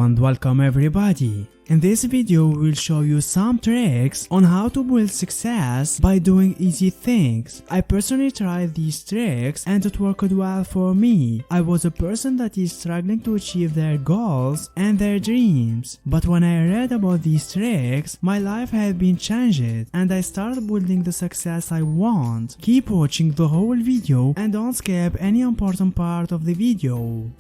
and welcome everybody. In this video we will show you some tricks on how to build success by doing easy things. I personally tried these tricks and it worked well for me. I was a person that is struggling to achieve their goals and their dreams. But when I read about these tricks, my life had been changed and I started building the success I want. Keep watching the whole video and don't skip any important part of the video.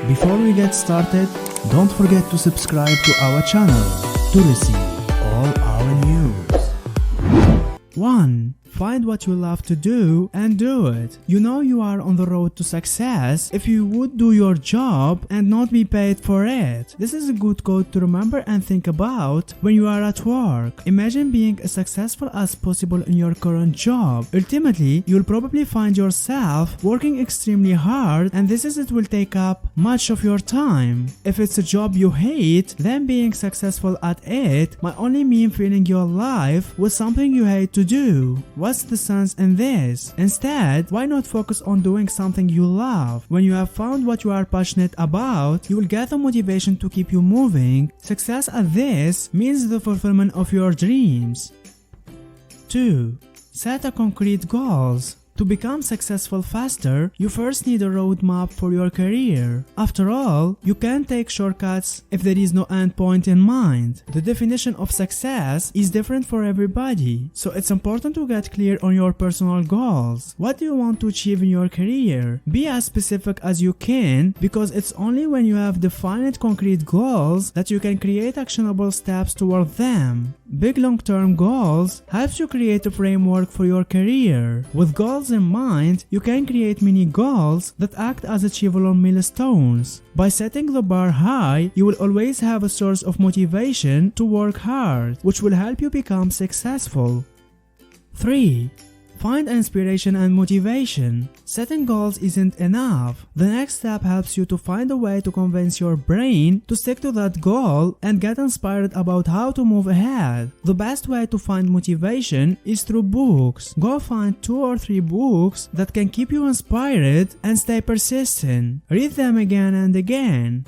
Before we get started, don't forget to subscribe to our channel to receive all our news. 1. Find what you love to do and do it. You know you are on the road to success if you would do your job and not be paid for it. This is a good quote to remember and think about when you are at work. Imagine being as successful as possible in your current job. Ultimately, you'll probably find yourself working extremely hard and it will take up much of your time. If it's a job you hate, then being successful at it might only mean filling your life with something you hate to do. What's the sense in this? Instead, why not focus on doing something you love? When you have found what you are passionate about, you will get the motivation to keep you moving. Success at this means the fulfillment of your dreams. 2. Set a concrete goals. To become successful faster, you first need a roadmap for your career. After all, you can't take shortcuts if there is no end point in mind. The definition of success is different for everybody, so it's important to get clear on your personal goals. What do you want to achieve in your career? Be as specific as you can, because it's only when you have defined concrete goals that you can create actionable steps toward them. Big long-term goals helps you create a framework for your career. With goals in mind, you can create mini goals that act as achievable milestones. By setting the bar high, you will always have a source of motivation to work hard, which will help you become successful. 3. Find inspiration and motivation. Setting goals isn't enough. The next step helps you to find a way to convince your brain to stick to that goal and get inspired about how to move ahead. The best way to find motivation is through books. Go find 2 or 3 books that can keep you inspired and stay persistent. Read them again and again.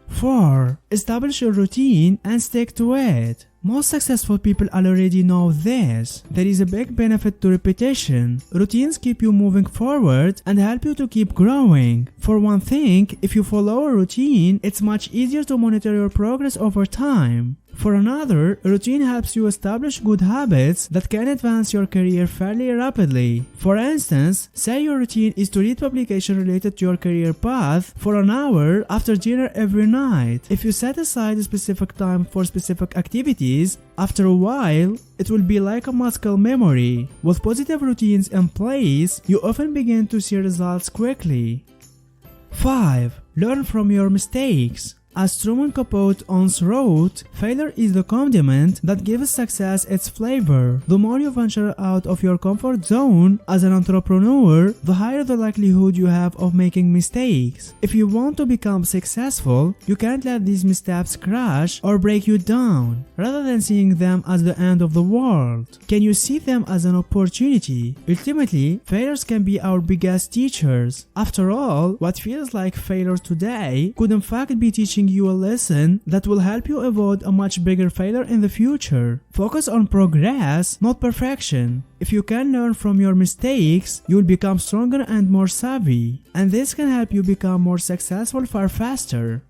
4. Establish a routine and stick to it. Most successful people already know this. There is a big benefit to repetition. Routines keep you moving forward and help you to keep growing. For one thing, if you follow a routine, it's much easier to monitor your progress over time. For another, a routine helps you establish good habits that can advance your career fairly rapidly. For instance, say your routine is to read publications related to your career path for an hour after dinner every night. If you set aside a specific time for specific activities, after a while, it will be like a muscle memory. With positive routines in place, you often begin to see results quickly. 5. Learn from your mistakes. As Truman Capote once wrote, failure is the condiment that gives success its flavor. The more you venture out of your comfort zone as an entrepreneur, the higher the likelihood you have of making mistakes. If you want to become successful, you can't let these missteps crash or break you down. Rather than seeing them as the end of the world, can you see them as an opportunity? Ultimately, failures can be our biggest teachers. After all, what feels like failure today could in fact be teaching you a lesson that will help you avoid a much bigger failure in the future. Focus on progress, not perfection. If you can learn from your mistakes, you will become stronger and more savvy, and this can help you become more successful far faster.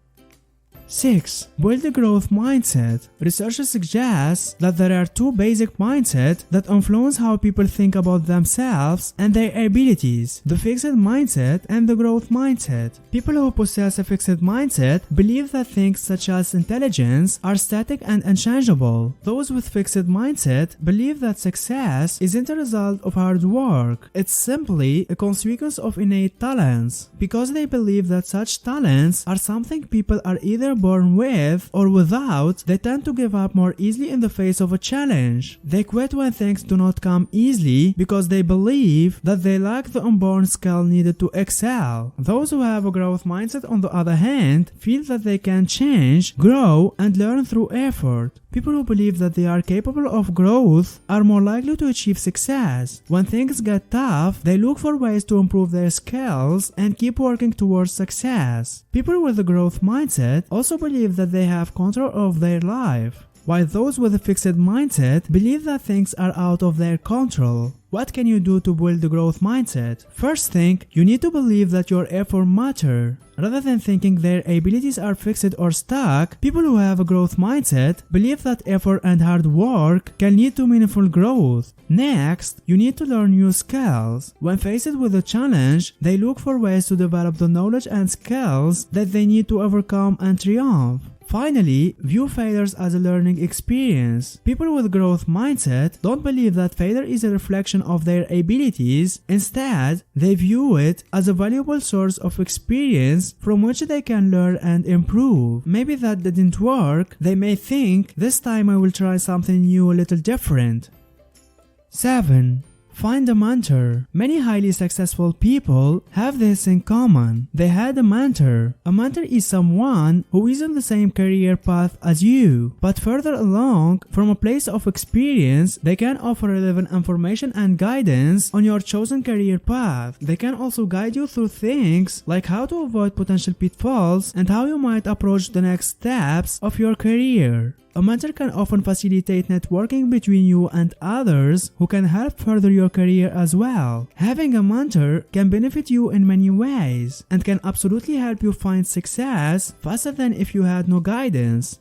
6. Build a growth mindset. Research suggests that there are 2 basic mindsets that influence how people think about themselves and their abilities: the fixed mindset and the growth mindset. People who possess a fixed mindset believe that things such as intelligence are static and unchangeable. Those with fixed mindset believe that success isn't a result of hard work. It's simply a consequence of innate talents. Because they believe that such talents are something people are either born with or without, they tend to give up more easily in the face of a challenge. They quit when things do not come easily because they believe that they lack the inborn skill needed to excel. Those who have a growth mindset, on the other hand, feel that they can change, grow, and learn through effort. People who believe that they are capable of growth are more likely to achieve success. When things get tough, they look for ways to improve their skills and keep working towards success. People with a growth mindset also also believe that they have control of their life, while those with a fixed mindset believe that things are out of their control. What can you do to build the growth mindset? First thing, you need to believe that your effort matters. Rather than thinking their abilities are fixed or stuck, people who have a growth mindset believe that effort and hard work can lead to meaningful growth. Next, you need to learn new skills. When faced with a challenge, they look for ways to develop the knowledge and skills that they need to overcome and triumph. Finally, view failures as a learning experience. People with growth mindset don't believe that failure is a reflection of their abilities. Instead, they view it as a valuable source of experience from which they can learn and improve. Maybe that didn't work. They may think, this time I will try something new, a little different. 7. Find a mentor. Many highly successful people have this in common. They had a mentor. A mentor is someone who is on the same career path as you, but further along. From a place of experience, they can offer relevant information and guidance on your chosen career path. They can also guide you through things like how to avoid potential pitfalls and how you might approach the next steps of your career. A mentor can often facilitate networking between you and others who can help further your career as well. Having a mentor can benefit you in many ways and can absolutely help you find success faster than if you had no guidance.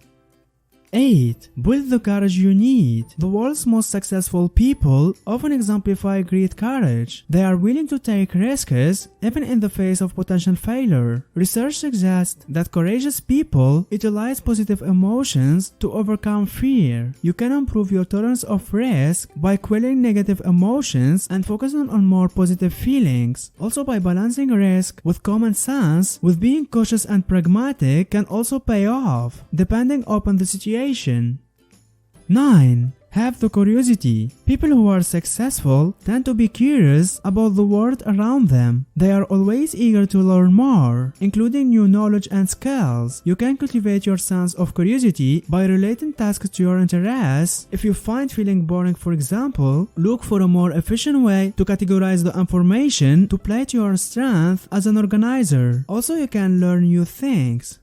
8. Build the courage you need. The world's most successful people often exemplify great courage. They are willing to take risks even in the face of potential failure. Research suggests that courageous people utilize positive emotions to overcome fear. You can improve your tolerance of risk by quelling negative emotions and focusing on more positive feelings. Also, by balancing risk with common sense, with being cautious and pragmatic can also pay off, depending upon the situation. 9. Have the curiosity. People who are successful tend to be curious about the world around them. They are always eager to learn more, including new knowledge and skills. You can cultivate your sense of curiosity by relating tasks to your interests. If you find feeling boring, for example, look for a more efficient way to categorize the information to play to your strength as an organizer. Also, you can learn new things.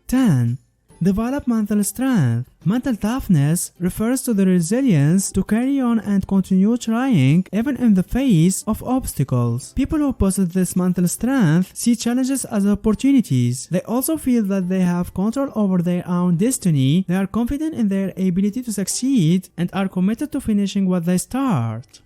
10. Develop mental strength. Mental toughness refers to the resilience to carry on and continue trying even in the face of obstacles. People who possess this mental strength see challenges as opportunities. They also feel that they have control over their own destiny. They are confident in their ability to succeed and are committed to finishing what they start.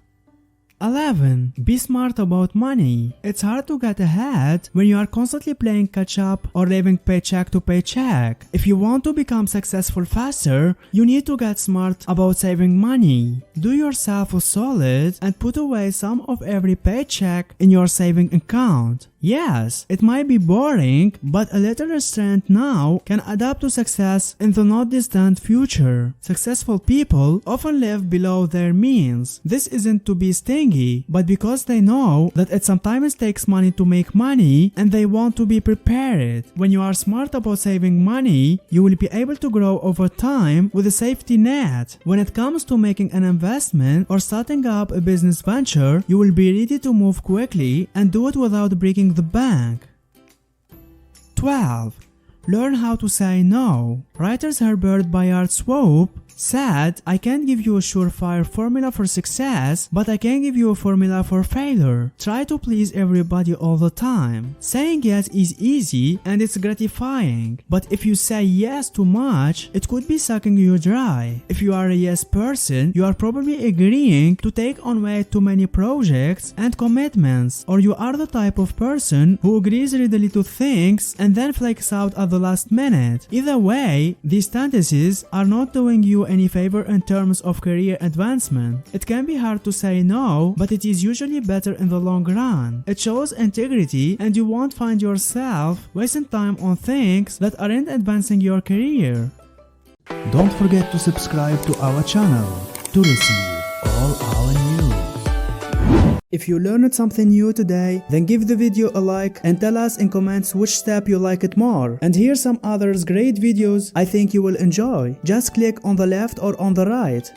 11. Be smart about money. It's hard to get ahead when you are constantly playing catch up or living paycheck to paycheck. If you want to become successful faster, you need to get smart about saving money. Do yourself a solid and put away some of every paycheck in your saving account. Yes, it might be boring, but a little restraint now can add up to success in the not distant future. Successful people often live below their means. This isn't to be stingy, but because they know that it sometimes takes money to make money and they want to be prepared. When you are smart about saving money, you will be able to grow over time with a safety net. When it comes to making an investment or starting up a business venture, you will be ready to move quickly and do it without breaking the bank. 12. Learn how to say no. Writers Herbert Bayard Swope said, I can't give you a surefire formula for success, but I can give you a formula for failure. Try to please everybody all the time. Saying yes is easy and it's gratifying, but if you say yes too much, it could be sucking you dry. If you are a yes person, you are probably agreeing to take on way too many projects and commitments, or you are the type of person who agrees readily to things and then flakes out at the last minute. Either way, these tendencies are not doing you any favor in terms of career advancement. It can be hard to say no, but it is usually better in the long run. It shows integrity and you won't find yourself wasting time on things that aren't advancing your career. Don't forget to subscribe to our channel to receive all our news. If you learned something new today, then give the video a like and tell us in comments which step you like it more. And here's some others great videos I think you will enjoy. Just click on the left or on the right.